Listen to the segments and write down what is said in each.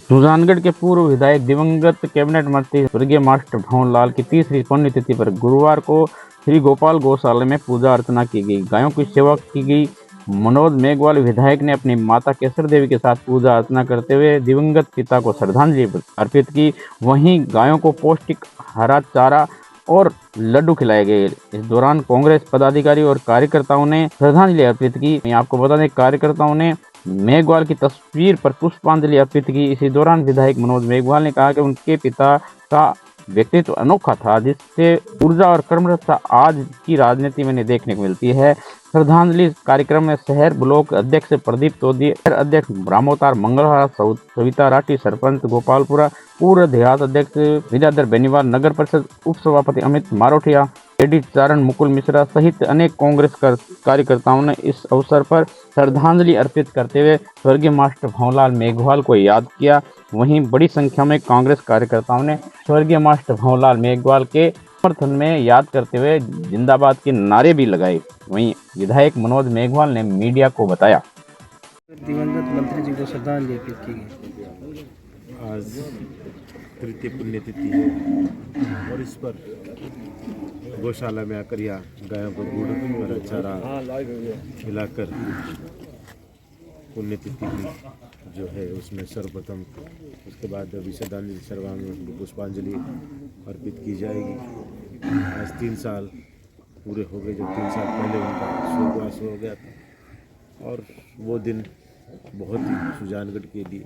सुजानगढ़ के पूर्व विधायक दिवंगत कैबिनेट मंत्री स्वर्गीय मास्टर भंवरलाल की तीसरी पुण्यतिथि पर गुरुवार को श्री गोपाल गौशाला में पूजा अर्चना की गई। गायों की सेवा की गई। मनोज मेघवाल विधायक ने अपनी माता केसर देवी के साथ पूजा अर्चना करते हुए दिवंगत पिता को श्रद्धांजलि अर्पित की। वहीं गायों को पौष्टिक हरा चारा और लड्डू खिलाए गए। इस दौरान कांग्रेस पदाधिकारी और कार्यकर्ताओं ने श्रद्धांजलि अर्पित की। आपको बता दें, कार्यकर्ताओं ने मेघवाल की तस्वीर पर पुष्पांजलि अर्पित की। इसी दौरान विधायक मनोज मेघवाल ने कहा कि उनके पिता का व्यक्तित्व अनोखा था, जिससे ऊर्जा और कर्मठता आज की राजनीति में देखने को मिलती है। श्रद्धांजलि कार्यक्रम में शहर ब्लॉक अध्यक्ष प्रदीप तोदी, अध्यक्ष रामोतार मंगलहार, सविता राठी, सरपंच गोपालपुरा, पूर्व देहात अध्यक्ष विद्याधर बेनीवाल, नगर परिषद उप सभापति अमित मारोठिया, एडी चारण, मुकुल मिश्रा सहित अनेक कांग्रेस कार्यकर्ताओं ने इस अवसर पर श्रद्धांजलि अर्पित करते हुए स्वर्गीय मास्टर भंवरलाल मेघवाल को याद किया। वहीं बड़ी संख्या में कांग्रेस कार्यकर्ताओं ने स्वर्गीय मास्टर भंवरलाल मेघवाल के समर्थन में याद करते हुए जिंदाबाद के नारे भी लगाए। वहीं विधायक मनोज मेघवाल ने मीडिया को बताया, दिवंगत मंत्री जी को श्रद्धांजलि अर्पित की गई। आज तृतीय पुण्यतिथि है और इस पर गौशाला में आकर या गायों को गुड़ और चारा खिलाकर पुण्यतिथि की जो है उसमें सर्वप्रथम उसके बाद श्रद्धांजलि सर्वांग पुष्पांजलि अर्पित की जाएगी। आज 3 साल पूरे हो गए, जब 3 साल पहले उनका स्वर्गवास हो गया था और वो दिन बहुत ही सुजानगढ़ के लिए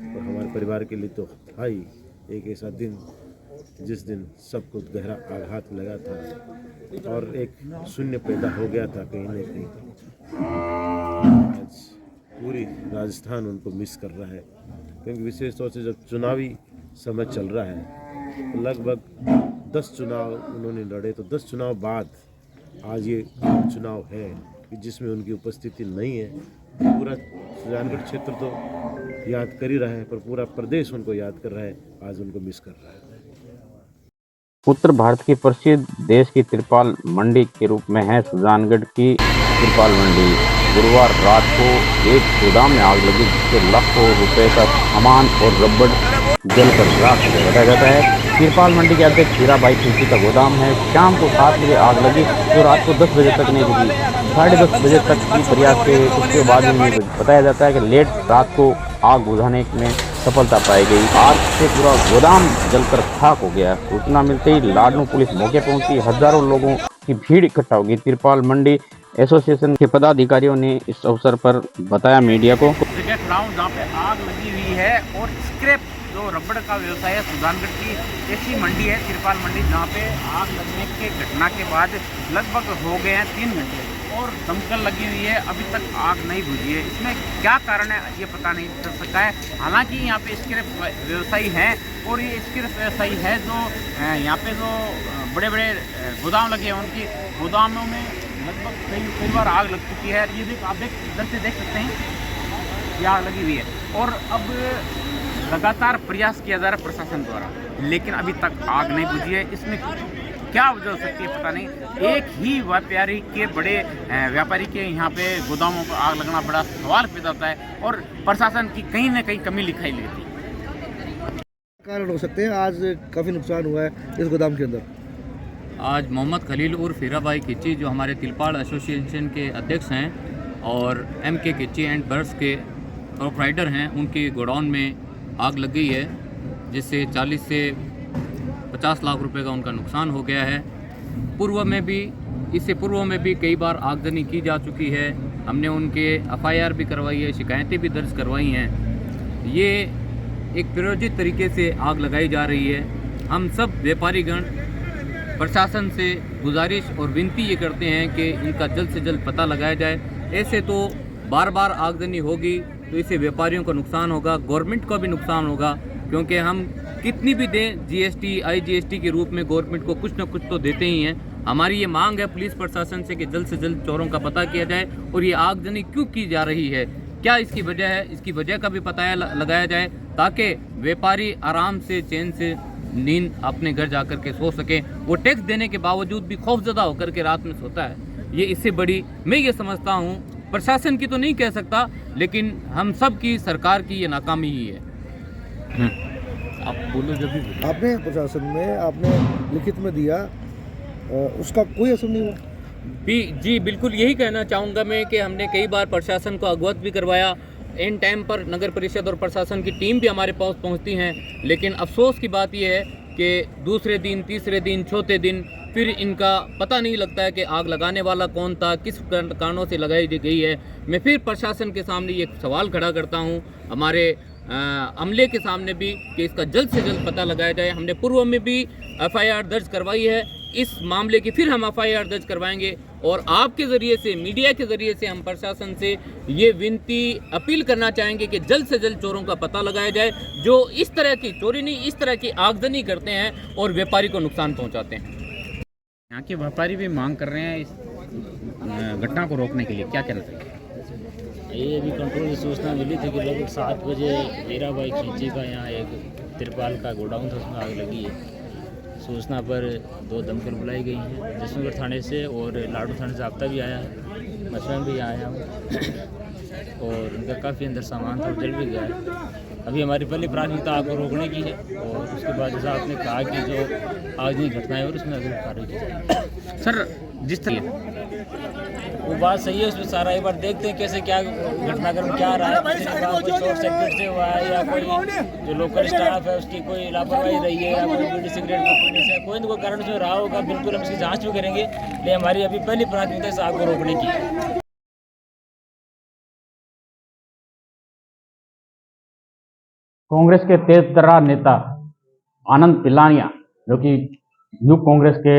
और हमारे परिवार के लिए तो था ही एक ऐसा दिन जिस दिन सबको गहरा आघात लगा था और एक शून्य पैदा हो गया था कहीं ना कहीं। आज पूरी राजस्थान उनको मिस कर रहा है, क्योंकि विशेष तौर से जब चुनावी समय चल रहा है तो लगभग 10 चुनाव उन्होंने लड़े, तो 10 चुनाव बाद आज ये चुनाव है कि जिसमें उनकी उपस्थिति नहीं है। पूरा सुजानगढ़ क्षेत्र तो याद कर ही रहा है, पर पूरा प्रदेश उनको याद कर रहा है, आज उनको मिस कर रहा है। उत्तर भारत की प्रसिद्ध देश की तिरपाल मंडी के रूप में है सुजानगढ़ की तिरपाल मंडी। गुरुवार रात को एक गोदाम में आग लगी, जिससे लाखों रुपए का सामान और रबड़ जलकर राख हो गया। बताया जाता है तिरपाल मंडी के अध्यक्ष हीराबाई तुलसी का गोदाम है। शाम को 7 बजे आग लगी, जो रात को 10 बजे तक नहीं बुझी। 10:30 बजे तक की प्रयास के उसके बाद में बताया जाता है कि लेट रात को आग बुझाने में सफलता पाई गई। आग से पूरा गोदाम जलकर खाक हो गया। सूचना मिलते ही लाडनू पुलिस मौके पहुंची। हजारों लोगों की भीड़ इकट्ठा होगी। तिरपाल मंडी एसोसिएशन के पदाधिकारियों ने इस अवसर पर बताया मीडिया को, जहाँ पे आग लगी हुई है और स्क्रैप जो रबड़ का व्यवसाय है सुजानगढ़ की ऐसी मंडी है तिरपाल मंडी, जहाँ पे आग लगने के घटना के बाद लगभग हो गए हैं 3 घंटे और दमकल लगी हुई है, अभी तक आग नहीं बुझी है। इसमें क्या कारण है ये पता नहीं चल सकता है। हालांकि यहाँ पे स्क्रैप व्यवसायी हैं और ये स्क्रैप व्यवसायी है जो यहाँ पे जो बड़े बड़े गोदाम लगे हैं, उनकी गोदामों में लगभग कई बार आग लग चुकी है। ये आप इधर से देख सकते हैं ये आग लगी हुई है और अब लगातार प्रयास किया जा रहा है प्रशासन द्वारा, लेकिन अभी तक आग नहीं बुझी है। इसमें क्या वजह हो सकती है पता नहीं। एक ही व्यापारी के बड़े व्यापारी के यहाँ पे गोदामों पर आग लगना बड़ा सवाल पैदा होता है और प्रशासन की कहीं ना कहीं कमी दिखाई देती है। कारण हो सकते हैं आज काफ़ी नुकसान हुआ है इस गोदाम के अंदर। आज मोहम्मद खलील उर्फ हीराबाई किच्ची, जो हमारे तिरपाल एसोसिएशन के अध्यक्ष हैं और MK किच्ची एंड बर्ड्स के प्रोप्राइटर हैं, उनके गोडाउन में आग लग गई है, जिससे 40 से 50 लाख रुपए का उनका नुकसान हो गया है। इससे पूर्व में भी कई बार आगजनी की जा चुकी है। हमने उनके FIR भी करवाई है, शिकायतें भी दर्ज करवाई हैं। ये एक प्रायोजित तरीके से आग लगाई जा रही है। हम सब व्यापारीगण प्रशासन से गुजारिश और विनती ये करते हैं कि इनका जल्द से जल्द पता लगाया जाए। ऐसे तो बार बार आगजनी होगी तो इससे व्यापारियों को नुकसान होगा, गवर्नमेंट को भी नुकसान होगा, क्योंकि हम कितनी भी दें GST IGST के रूप में गवर्नमेंट को कुछ न कुछ तो देते ही हैं। हमारी ये मांग है पुलिस प्रशासन से कि जल्द से जल्द चोरों का पता किया जाए और ये आगजनी क्यों की जा रही है, क्या इसकी वजह है, इसकी वजह का भी पता लगाया जाए, ताकि व्यापारी आराम से चैन से नींद अपने घर जाकर के सो सके। वो टैक्स देने के बावजूद भी खौफजदा होकर के रात में सोता है। ये इससे बड़ी मैं ये समझता हूँ, प्रशासन की तो नहीं कह सकता, लेकिन हम सब की सरकार की ये नाकामी ही है। आप बोलो जब भी बोलो। आपने प्रशासन में आपने लिखित में दिया, उसका कोई असर नहीं हुआ। जी बिल्कुल यही कहना चाहूँगा मैं कि हमने कई बार प्रशासन को अवगत भी करवाया, इन टाइम पर नगर परिषद और प्रशासन की टीम भी हमारे पास पहुंचती हैं, लेकिन अफसोस की बात यह है कि दूसरे दिन, तीसरे दिन, चौथे दिन फिर इनका पता नहीं लगता है कि आग लगाने वाला कौन था, किस कारणों से लगाई गई है। मैं फिर प्रशासन के सामने ये सवाल खड़ा करता हूँ, हमारे अमले के सामने भी, कि इसका जल्द से जल्द पता लगाया जाए। हमने पूर्व में भी एफआईआर दर्ज करवाई है, इस मामले की फिर हम एफआईआर दर्ज करवाएंगे और आपके ज़रिए से, मीडिया के ज़रिए से हम प्रशासन से ये विनती अपील करना चाहेंगे कि जल्द से जल्द चोरों का पता लगाया जाए, जो इस तरह की चोरी नहीं, इस तरह की आगजनी करते हैं और व्यापारी को नुकसान पहुंचाते हैं। यहाँ के व्यापारी भी मांग कर रहे हैं इस घटना को रोकने के लिए, क्या कहना चाहिए? ये अभी कंट्रोल की सूचना मिली थी कि लगभग 7 बजे हीराबाई खींची का यहाँ एक तिरपाल का गोडाउन था, उसमें आग लगी है। सूचना पर 2 दमकल बुलाई गई हैं जसवंतगढ़ थाने से, और लाडू थाने से आपता भी आया है, मछुआरा भी आया है, और उनका काफ़ी अंदर सामान था, जल भी गया है। अभी हमारी पहली प्राथमिकता आग को रोकने की है, और उसके बाद जैसा आपने कहा कि जो आगजनी घटनाएं और उसमें अगली कार्रवाई की जाएगी। सर जिस तरह वो बात सही है, उसमें सारा एक बार देखते हैं कैसे क्या घटनाक्रम क्या रहा है, कोई शॉर्ट सर्किट से हुआ है या कोई जो लोकल स्टाफ है उसकी कोई लापरवाही रही है या कोई बीड़ी सिगरेट कंपनी से कोई न कोई कारण से रहा होगा। बिल्कुल हम इसकी जांच भी करेंगे, लेकिन हमारी अभी पहली प्राथमिकता इस आग को रोकने की है। कांग्रेस के तेजतर्रा नेता आनंद तिलानिया, जो कि यूथ कांग्रेस के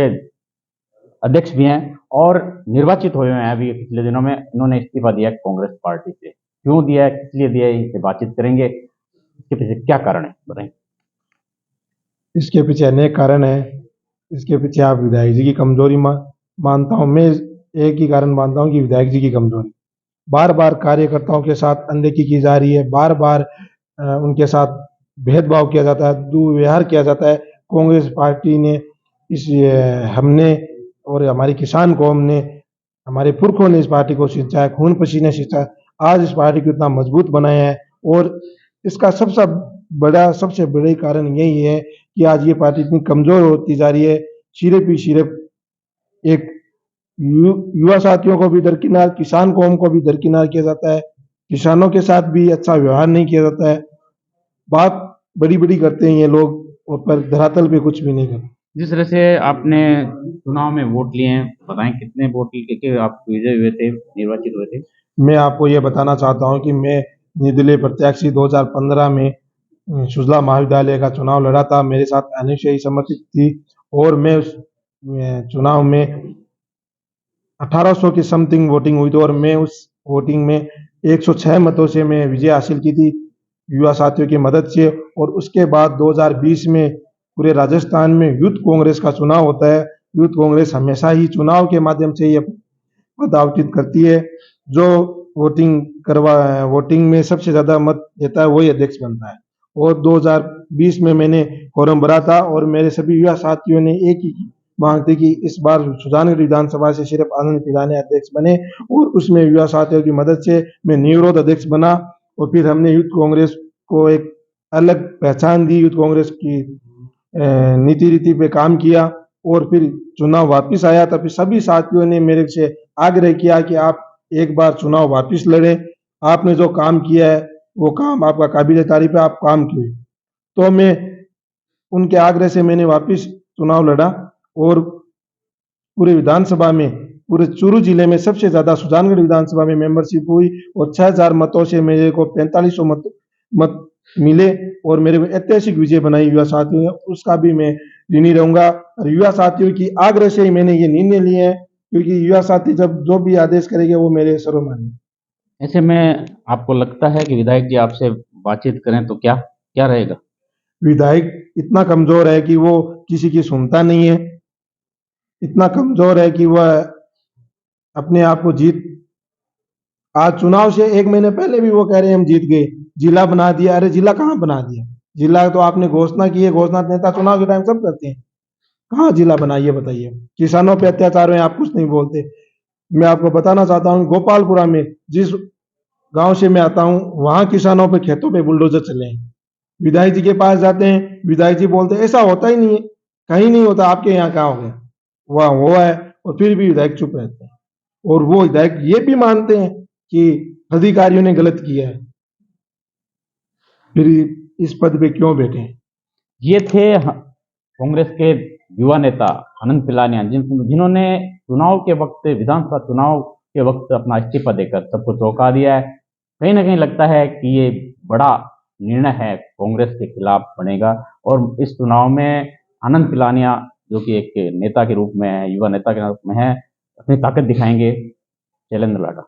अध्यक्ष भी हैं और निर्वाचित हुए हैं अभी पिछले दिनों में, इन्होंने इस्तीफा दिया है कांग्रेस पार्टी से। क्यों दिया है, किस लिए दिया है, इनसे बातचीत करेंगे। इसके पीछे क्या कारण है बताएं। इसके पीछे अनेक कारण है। इसके पीछे आप विधायक जी की कमजोरी मानता हूं मैं, एक ही कारण मानता हूं कि विधायक जी की कमजोरी। बार बार कार्यकर्ताओं के साथ अनदेखी की जा रही है, बार बार उनके साथ भेदभाव किया जाता है, दुर्व्यवहार किया जाता है। कांग्रेस पार्टी ने हमने और हमारी किसान कौम ने, हमारे पुरखों ने इस पार्टी को सिंचा है, खून पसीने सिंचा, आज इस पार्टी को इतना मजबूत बनाया है। और इसका सबसे बड़ा कारण यही है कि आज ये पार्टी इतनी कमजोर होती जा रही है। सिर्फ एक युवा साथियों को भी दरकिनार, किसान कौम को भी दरकिनार किया जाता है, किसानों के साथ भी अच्छा व्यवहार नहीं किया जाता है। बात बड़ी करते हैं ये लोग और पर धरातल पे कुछ भी नहीं करते। जिस तरह से आपने चुनाव में वोट लिए हैं, बताएं कितने वोट लेके आप विजय हुए थे, निर्वाचित हुए थे? मैं आपको ये बताना चाहता हूं कि मैं निर्दलीय प्रत्याशी 2015 में सुजला महाविद्यालय का चुनाव लड़ा था। मेरे साथ अनिश ही समर्थित थी और मैं उस चुनाव में 1800 की समथिंग वोटिंग हुई थी और मैं उस वोटिंग में 106 मतों से मैं विजय हासिल की थी युवा साथियों की मदद से। और उसके बाद 2020 में पूरे राजस्थान में यूथ कांग्रेस का चुनाव होता है। यूथ कांग्रेस हमेशा ही चुनाव के माध्यम से ये पद आवंटित करती है। जो वोटिंग में सबसे ज्यादा मत देता है वही अध्यक्ष बनता है। और 2020 में मैंने फॉर्म भरा था और मेरे सभी युवा साथियों ने एक ही मांग थी कि इस बार सुजानगढ़ विधानसभा से सिर्फ आनंद तिलानिया अध्यक्ष बने, और उसमें युवा साथियों की मदद से मैं निर्विरोध अध्यक्ष बना। और फिर हमने यूथ कांग्रेस को एक अलग पहचान दी, यूथ कांग्रेस की नीति रीति पे काम किया। और फिर चुनाव वापिस आया, तब सभी साथियों ने मेरे से आग्रह किया कि आप एक बार चुनाव वापिस लड़े, आपने जो काम किया है वो काम आपका काबिल तारीफ है, आप काम किए। तो मैं उनके आग्रह से मैंने वापिस चुनाव लड़ा और पूरे विधानसभा में, पूरे चूरू जिले में सबसे ज्यादा सुजानगढ़ विधानसभा में मेंबरशिप हुई और 6000 मतों से मेरे को 4500 मत मिले और मेरे को ऐतिहासिक विजय बनाई युवा साथियों ने। उसका भी मैं ऋणी रहूंगा और युवा साथियों की आग्रह से ही मैंने ये निर्णय लिए हैं, क्योंकि युवा साथी जब जो भी आदेश करेंगे वो मेरे सर्वमान्य। ऐसे में आपको लगता है कि विधायक जी आपसे बातचीत करें तो क्या रहेगा? विधायक इतना कमजोर है कि वो किसी की सुनता नहीं है, इतना कमजोर है कि वह अपने आप को आज चुनाव से 1 महीने पहले भी वो कह रहे हैं हम जीत गए, जिला बना दिया। अरे जिला कहाँ बना दिया? जिला तो आपने घोषणा की है, घोषणा नेता चुनाव के टाइम सब करते हैं, कहाँ जिला बनाइए बताइए? किसानों पे अत्याचार हुए, आप कुछ नहीं बोलते। मैं आपको बताना चाहता हूँ, गोपालपुरा में जिस गांव से मैं आता हूँ वहां किसानों पे खेतों पे बुलडोजर चले हैं। विधायक जी के पास जाते हैं, विधायक जी बोलते हैं ऐसा होता ही नहीं है, कहीं नहीं होता, आपके यहाँ कहाँ हो गया, वहाँ हुआ है, और फिर भी विधायक चुप रहते हैं। और वो विधायक ये भी मानते हैं कि अधिकारियों ने गलत किया है, फिर इस पद पे क्यों बैठे हैं। ये थे कांग्रेस के युवा नेता अनंत पिलानिया, जिन्होंने चुनाव के वक्त, विधानसभा चुनाव के वक्त अपना इस्तीफा देकर सबको चौंका दिया है। कहीं ना कहीं लगता है कि ये बड़ा निर्णय है, कांग्रेस के खिलाफ बनेगा और इस चुनाव में अनंत पिलानिया, जो कि एक नेता के रूप में है, युवा नेता के रूप में है, अपनी ताकत दिखाएंगे। शैलेंद्र लाटा।